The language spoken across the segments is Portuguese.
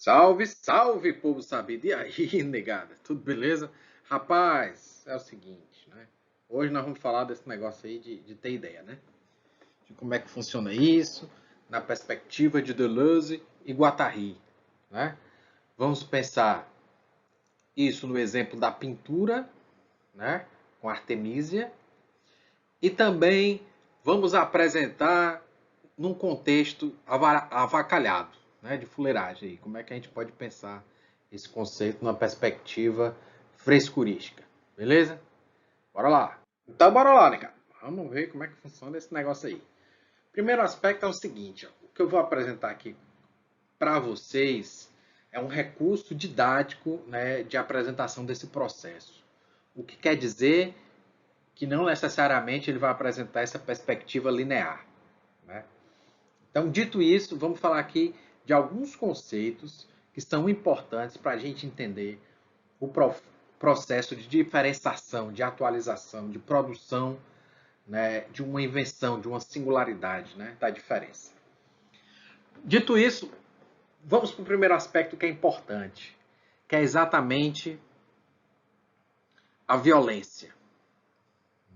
Salve, salve, povo sabido. E aí, negada? Tudo beleza? Rapaz, é o seguinte, né? Hoje nós vamos falar desse negócio aí de ter ideia, né? De como é que funciona isso, na perspectiva de Deleuze e Guattari, né? Vamos pensar isso no exemplo da pintura, né? Com Artemisia. E também vamos apresentar num contexto avacalhado, né, de fuleiragem. Aí. Como é que a gente pode pensar esse conceito numa perspectiva frescurística. Beleza? Bora lá. Então bora lá, né, cara? Vamos ver como é que funciona esse negócio aí. Primeiro aspecto é o seguinte, ó, o que eu vou apresentar aqui para vocês é um recurso didático, né, de apresentação desse processo. O que quer dizer que não necessariamente ele vai apresentar essa perspectiva linear. Né? Então, dito isso, vamos falar aqui de alguns conceitos que são importantes para a gente entender o processo de diferenciação, de atualização, de produção, né, de uma invenção, de uma singularidade, né, da diferença. Dito isso, vamos para o primeiro aspecto que é importante, que é exatamente a violência.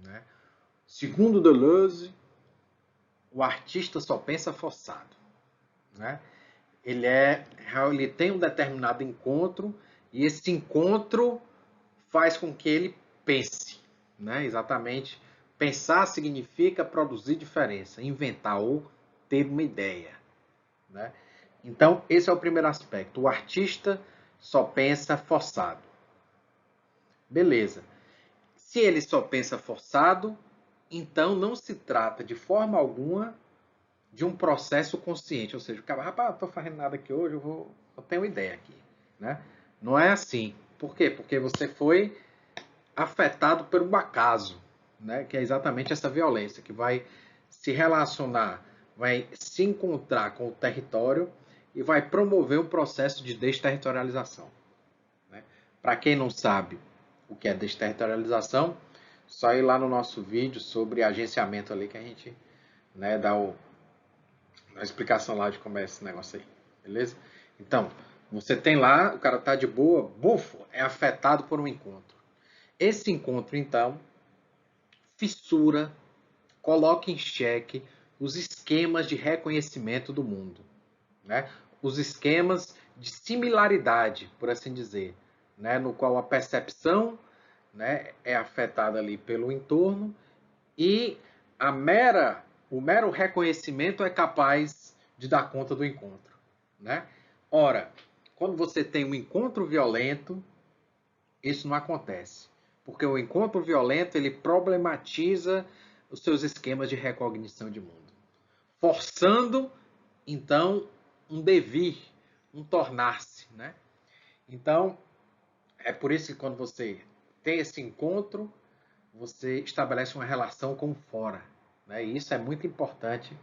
Né? Segundo Deleuze, o artista só pensa forçado. Né? Ele tem um determinado encontro e esse encontro faz com que ele pense. Né? Exatamente. Pensar significa produzir diferença, inventar ou ter uma ideia. Né? Então, esse é o primeiro aspecto. O artista só pensa forçado. Beleza. Se ele só pensa forçado, então não se trata de forma alguma de um processo consciente. Ou seja, o cara, rapaz, não estou fazendo nada aqui hoje, eu tenho uma ideia aqui. Né? Não é assim. Por quê? Porque você foi afetado por um acaso, né? Que é exatamente essa violência, que vai se relacionar, vai se encontrar com o território e vai promover um processo de desterritorialização. Né? Para quem não sabe o que é desterritorialização, só ir lá no nosso vídeo sobre agenciamento ali que a gente, né, dá a explicação lá de como é esse negócio aí, beleza? Então, você tem lá, o cara tá de boa, bufo, é afetado por um encontro. Esse encontro, então, fissura, coloca em xeque os esquemas de reconhecimento do mundo. Né? Os esquemas de similaridade, por assim dizer, né? No qual a percepção, né, é afetada ali pelo entorno e o mero reconhecimento é capaz de dar conta do encontro. Né? Ora, quando você tem um encontro violento, isso não acontece. Porque o encontro violento ele problematiza os seus esquemas de recognição de mundo. Forçando, então, um devir, um tornar-se. Né? Então, é por isso que quando você tem esse encontro, você estabelece uma relação com o fora. Né? E isso é muito importante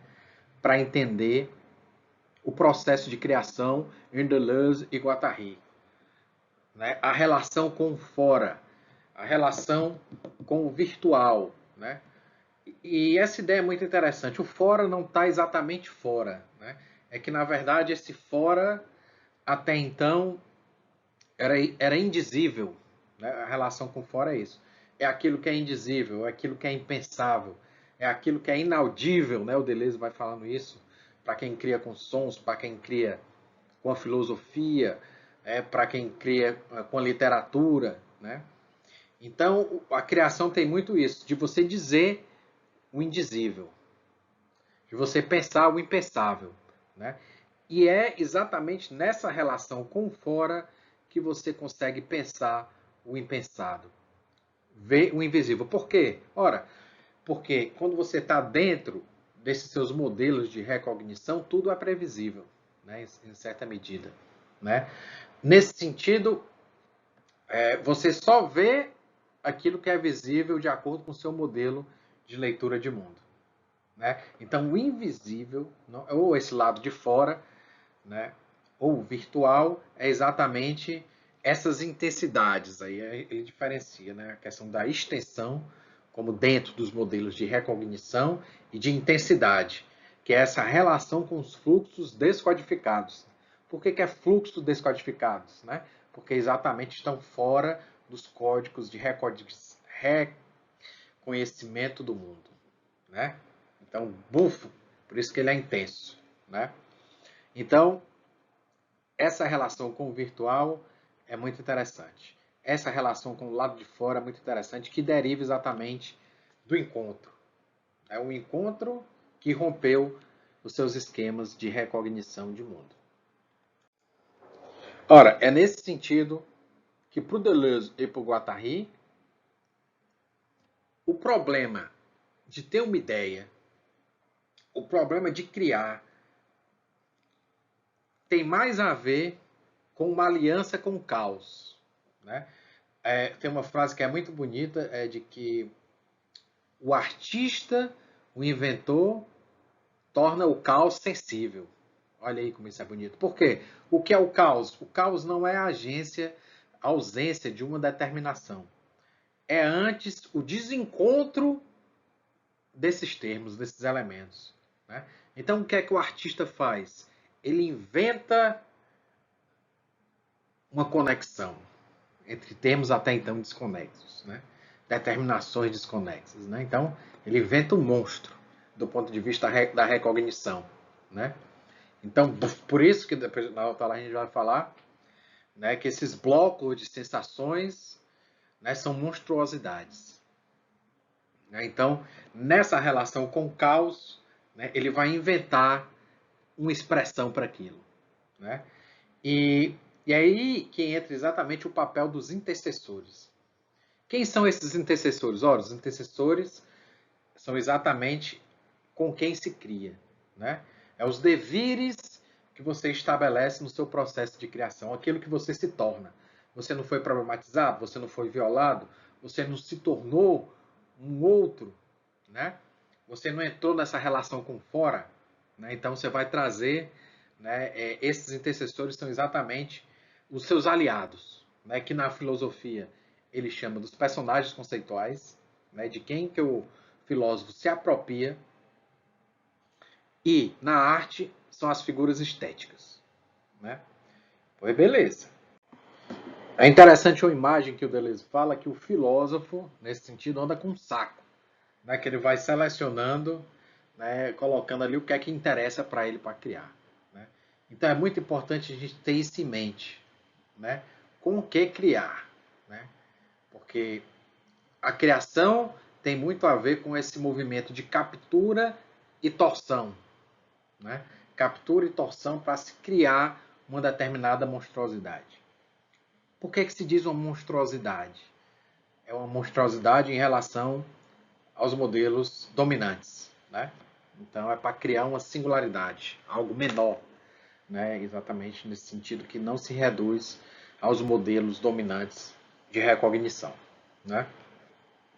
para entender o processo de criação em Deleuze e Guattari. Né? A relação com o fora, a relação com o virtual. Né? E essa ideia é muito interessante. O fora não está exatamente fora. Né? É que, na verdade, esse fora, até então, era indizível. Né? A relação com fora é isso. É aquilo que é indizível, é aquilo que é impensável, é aquilo que é inaudível. Né? O Deleuze vai falando isso para quem cria com sons, para quem cria com a filosofia, para quem cria com a literatura. Né? Então, a criação tem muito isso, de você dizer o indizível, de você pensar o impensável. Né? E é exatamente nessa relação com o fora que você consegue pensar o impensado, ver o invisível. Por quê? Ora, porque quando você está dentro desses seus modelos de recognição, tudo é previsível, né? Em certa medida. Né? Nesse sentido, você só vê aquilo que é visível de acordo com o seu modelo de leitura de mundo. Né? Então, o invisível, ou esse lado de fora, né, ou virtual, é exatamente essas intensidades. Aí ele diferencia, né, a questão da extensão, como dentro dos modelos de recognição, e de intensidade, que é essa relação com os fluxos descodificados. Por que é fluxo descodificados? Né? Porque exatamente estão fora dos códigos de reconhecimento do mundo. Né? Então, bufo, por isso que ele é intenso. Né? Então, essa relação com o virtual é muito interessante. Essa relação com o lado de fora é muito interessante, que deriva exatamente do encontro. É um encontro que rompeu os seus esquemas de recognição de mundo. Ora, é nesse sentido que para o Deleuze e para o Guattari, o problema de ter uma ideia, o problema de criar, tem mais a ver com uma aliança com o caos. Né? Tem uma frase que é muito bonita, de que o artista, o inventor, torna o caos sensível. Olha aí como isso é bonito. Por quê? O que é o caos? O caos não é a ausência de uma determinação. É antes o desencontro desses termos, desses elementos. Né? Então, o que é que o artista faz? Ele inventa uma conexão entre termos até então desconexos, né? Determinações desconexas. Né? Então, ele inventa um monstro do ponto de vista da recognição. Né? Então, por isso que depois na outra aula a gente vai falar, né, que esses blocos de sensações, né, são monstruosidades. Né? Então, nessa relação com o caos, né, ele vai inventar uma expressão para aquilo. Né? E aí que entra exatamente o papel dos intercessores. Quem são esses intercessores? Ora, os intercessores são exatamente com quem se cria. Né? É os devires que você estabelece no seu processo de criação, aquilo que você se torna. Você não foi problematizado, você não foi violado, você não se tornou um outro, né? Você não entrou nessa relação com fora, né? Então você vai trazer, né, esses intercessores são exatamente os seus aliados, né? Que na filosofia ele chama dos personagens conceituais, né? De quem que o filósofo se apropria. E na arte são as figuras estéticas. Né? Pois beleza. É interessante uma imagem que o Deleuze fala que o filósofo, nesse sentido, anda com um saco. Né? Que ele vai selecionando, né? Colocando ali o que é que interessa para ele para criar. Né? Então é muito importante a gente ter isso em mente. Né? Com o que criar. Né? Porque a criação tem muito a ver com esse movimento de captura e torção. Né? Captura e torção para se criar uma determinada monstruosidade. Por que se diz uma monstruosidade? É uma monstruosidade em relação aos modelos dominantes. Né? Então é para criar uma singularidade, algo menor. Né? Exatamente nesse sentido que não se reduz aos modelos dominantes de recognição. Né?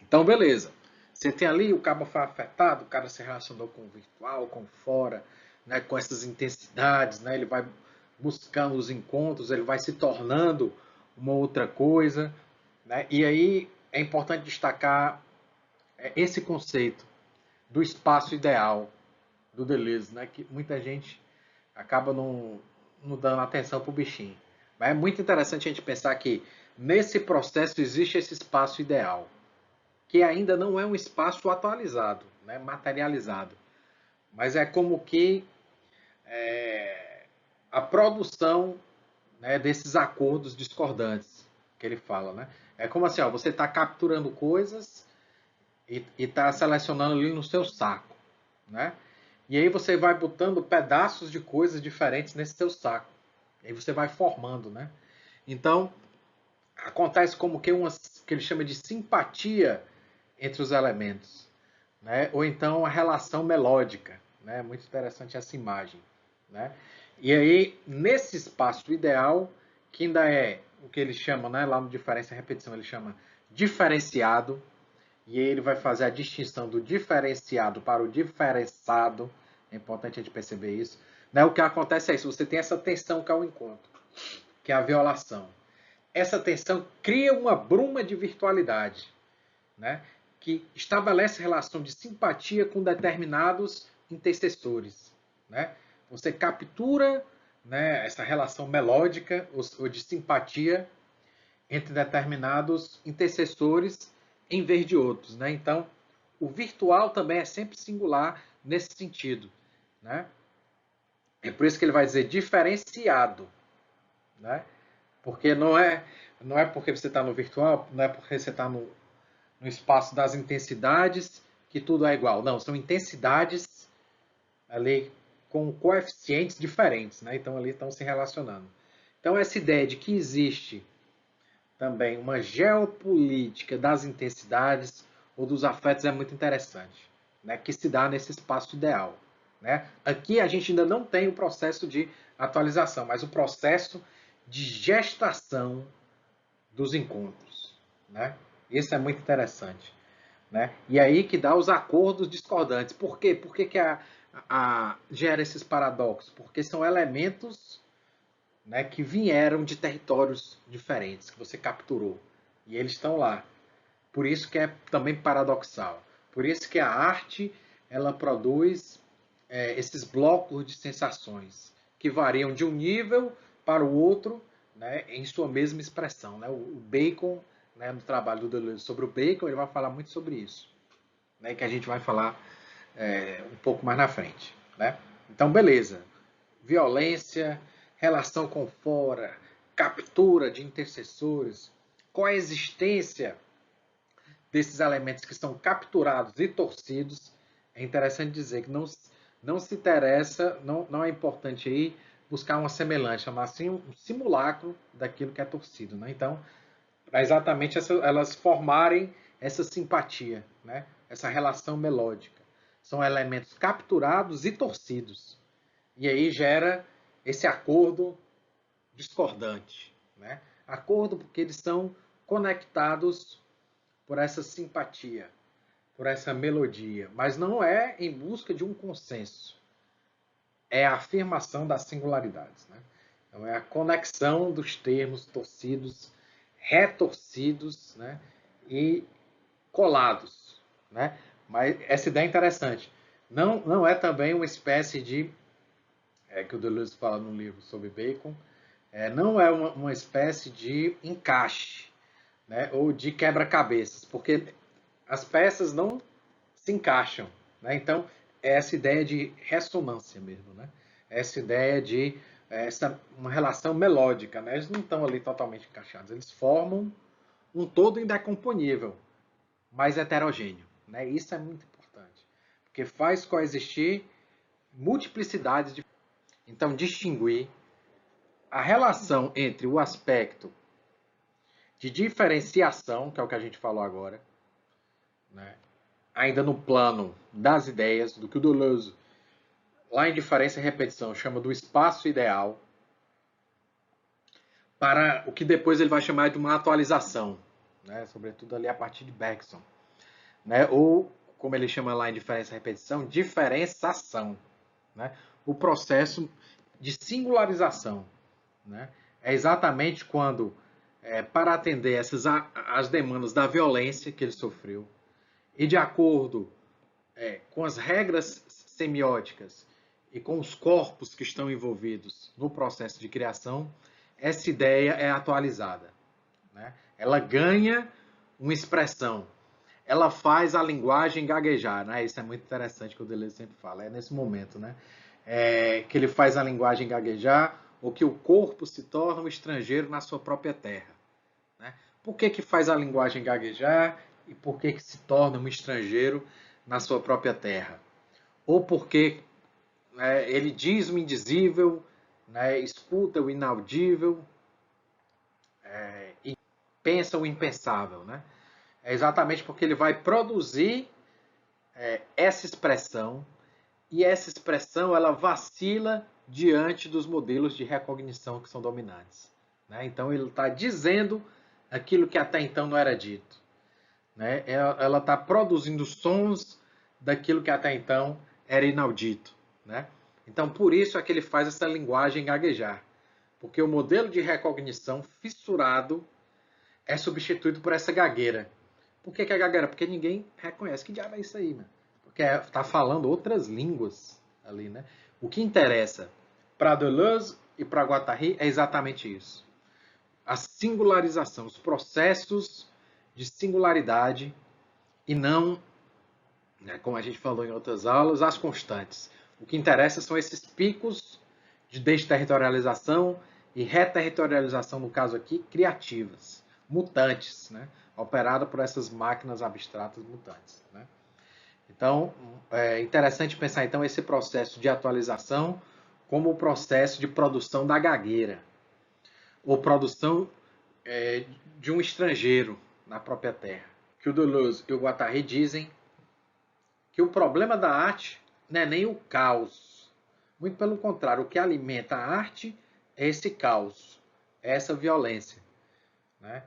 Então, beleza. Você tem ali, o cabo foi afetado, o cara se relacionou com o virtual, com fora, né, com essas intensidades, né, ele vai buscando os encontros, ele vai se tornando uma outra coisa. Né, e aí é importante destacar esse conceito do espaço ideal do Deleuze, né, que muita gente acaba não dando atenção para o bichinho. Mas é muito interessante a gente pensar que nesse processo existe esse espaço ideal, que ainda não é um espaço atualizado, né, materializado. Mas é como que a produção, né, desses acordos discordantes que ele fala. Né? É como assim, ó, você está capturando coisas e está selecionando ali no seu saco. Né? E aí você vai botando pedaços de coisas diferentes nesse seu saco. E aí você vai formando. Né? Então, acontece como que que ele chama de simpatia entre os elementos. Né? Ou então a relação melódica. Né? Muito interessante essa imagem. Né? E aí, nesse espaço ideal, que ainda é o que ele chama, né, lá no Diferença e Repetição, ele chama diferenciado, e aí ele vai fazer a distinção do diferenciado para o diferenciado, é importante a gente perceber isso. Né? O que acontece é isso, você tem essa tensão que é o encontro, que é a violação. Essa tensão cria uma bruma de virtualidade, né? Que estabelece relação de simpatia com determinados intercessores. Né? Você captura, né, essa relação melódica ou de simpatia entre determinados intercessores em vez de outros, né? Então, o virtual também é sempre singular nesse sentido, né? É por isso que ele vai dizer diferenciado, né? Porque não é porque você está no virtual, não é porque você está no espaço das intensidades que tudo é igual. Não, são intensidades ali com coeficientes diferentes, né? Então ali estão se relacionando. Então essa ideia de que existe também uma geopolítica das intensidades ou dos afetos é muito interessante, né? Que se dá nesse espaço ideal, né? Aqui a gente ainda não tem o processo de atualização, mas o processo de gestação dos encontros, né? Isso é muito interessante, né? E aí que dá os acordos discordantes. Por quê? Por que gera esses paradoxos? Porque são elementos, né, que vieram de territórios diferentes, que você capturou. E eles estão lá. Por isso que é também paradoxal. Por isso que a arte ela produz esses blocos de sensações que variam de um nível para o outro, né, em sua mesma expressão. Né? O Bacon, né, no trabalho do Deleuze sobre o Bacon, ele vai falar muito sobre isso, né, que a gente vai falar um pouco mais na frente. Né? Então, beleza. Violência, relação com fora, captura de intercessores, coexistência desses elementos que são capturados e torcidos. É interessante dizer que não se interessa, não é importante aí buscar uma semelhança, mas sim um simulacro daquilo que é torcido. Né? Então, para exatamente elas formarem essa simpatia, né? Essa relação melódica. São elementos capturados e torcidos. E aí gera esse acordo discordante. Né? Acordo porque eles são conectados por essa simpatia, por essa melodia, mas não é em busca de um consenso. É a afirmação das singularidades. Né? Então é a conexão dos termos torcidos, retorcidos, né? E colados. Né? Mas essa ideia é interessante. Não é também uma espécie de que o Deleuze fala no livro sobre Bacon, não é uma espécie de encaixe, né, ou de quebra-cabeças, porque as peças não se encaixam. Né? Então, é essa ideia de ressonância mesmo, né? Essa ideia de uma relação melódica. Né? Eles não estão ali totalmente encaixados, eles formam um todo indecomponível, mas heterogêneo. Né? Isso é muito importante, porque faz coexistir multiplicidades de. Então, distinguir a relação entre o aspecto de diferenciação, que é o que a gente falou agora, né? Ainda no plano das ideias, do que o Deleuze, lá em Diferença e Repetição, chama do espaço ideal, para o que depois ele vai chamar de uma atualização, né? Sobretudo ali a partir de Bergson. Né? Ou, como ele chama lá em Diferença e Repetição, diferenciação. Né? O processo de singularização. Né? É exatamente quando, para atender as demandas da violência que ele sofreu, e de acordo com as regras semióticas e com os corpos que estão envolvidos no processo de criação, essa ideia é atualizada. Né? Ela ganha uma expressão, ela faz a linguagem gaguejar. Né? Isso é muito interessante que o Deleuze sempre fala, é nesse momento, né? Que ele faz a linguagem gaguejar, ou que o corpo se torna um estrangeiro na sua própria terra. Né? Por que faz a linguagem gaguejar e por que se torna um estrangeiro na sua própria terra? Ou porque ele diz o indizível, né, escuta o inaudível e pensa o impensável. Né? É exatamente porque ele vai produzir essa expressão, e essa expressão ela vacila diante dos modelos de recognição que são dominantes. Né? Então ele está dizendo aquilo que até então não era dito. Né? Ela está produzindo sons daquilo que até então era inaudito. Né? Então por isso é que ele faz essa linguagem gaguejar. Porque o modelo de recognição fissurado é substituído por essa gagueira. Por que é gagueira? Porque ninguém reconhece. Que diabo é isso aí, mano? Porque está falando outras línguas ali, né? O que interessa para Deleuze e para Guattari é exatamente isso. A singularização, os processos de singularidade e não, né, como a gente falou em outras aulas, as constantes. O que interessa são esses picos de desterritorialização e reterritorialização, no caso aqui, criativas, mutantes, né, operadas por essas máquinas abstratas mutantes. Né? Então, é interessante pensar então esse processo de atualização como o processo de produção da gagueira, ou produção de um estrangeiro na própria terra. Que o Deleuze e o Guattari dizem que o problema da arte não é nem o caos. Muito pelo contrário, o que alimenta a arte é esse caos, é essa violência. Né?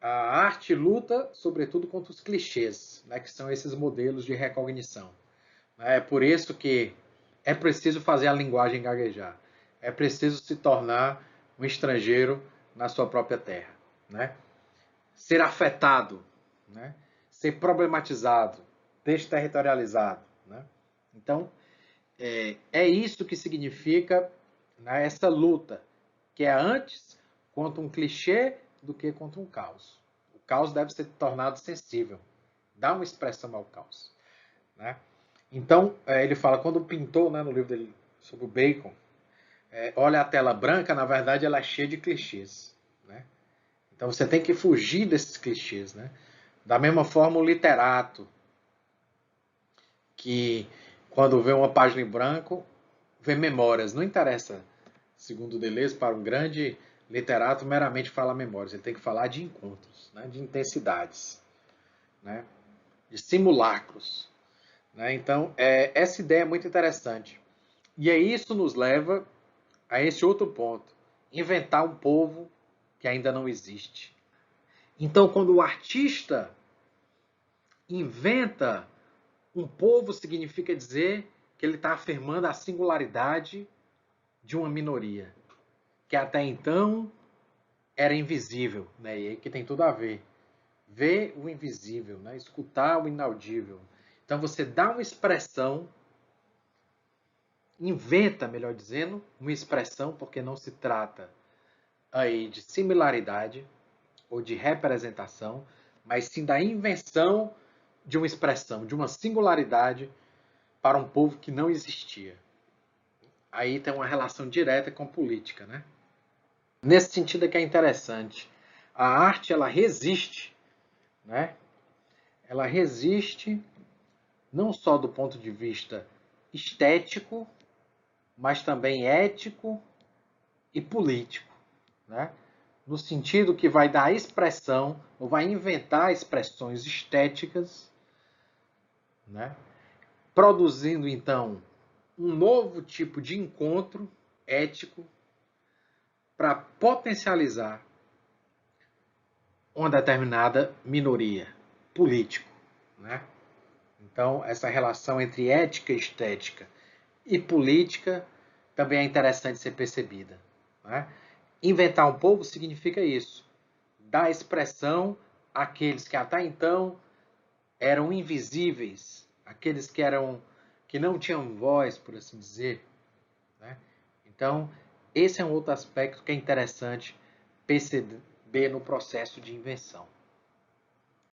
A arte luta, sobretudo, contra os clichês, né, que são esses modelos de recognição. É por isso que é preciso fazer a linguagem gaguejar. É preciso se tornar um estrangeiro na sua própria terra. Né? Ser afetado, né? Ser problematizado, desterritorializado. Né? Então, é isso que significa, né, essa luta, que é antes contra um clichê do que contra um caos. O caos deve ser tornado sensível, dá uma expressão ao caos. Né? Então, ele fala, quando o pintor, né, no livro dele sobre o Bacon, olha a tela branca, na verdade ela é cheia de clichês. Né? Então você tem que fugir desses clichês. Né? Da mesma forma, o literato, que quando vê uma página em branco, vê memórias. Não interessa, segundo Deleuze, para um grande literato, meramente falar memórias. Ele tem que falar de encontros, né? De intensidades, né? De simulacros. Né? Então, essa ideia é muito interessante. E aí isso nos leva a esse outro ponto. Inventar um povo que ainda não existe. Então, quando o artista inventa um povo, significa dizer que ele está afirmando a singularidade de uma minoria, que até então era invisível. Né? E aí que tem tudo a ver. Ver o invisível, né? Escutar o inaudível. Então você dá uma expressão, inventa, melhor dizendo, uma expressão, porque não se trata aí de similaridade ou de representação, mas sim da invenção de uma expressão, de uma singularidade para um povo que não existia. Aí tem uma relação direta com política, né? Nesse sentido é que é interessante. A arte, ela resiste, né? Ela resiste não só do ponto de vista estético, mas também ético e político, né? No sentido que vai dar expressão, ou vai inventar expressões estéticas, né? Produzindo, então, um novo tipo de encontro ético para potencializar uma determinada minoria, político. Né? Então, essa relação entre ética e estética e política também é interessante ser percebida. Né? Inventar um povo significa isso. Dar expressão àqueles que até então eram invisíveis, aqueles que não tinham voz, por assim dizer. Né? Então, esse é um outro aspecto que é interessante perceber no processo de invenção.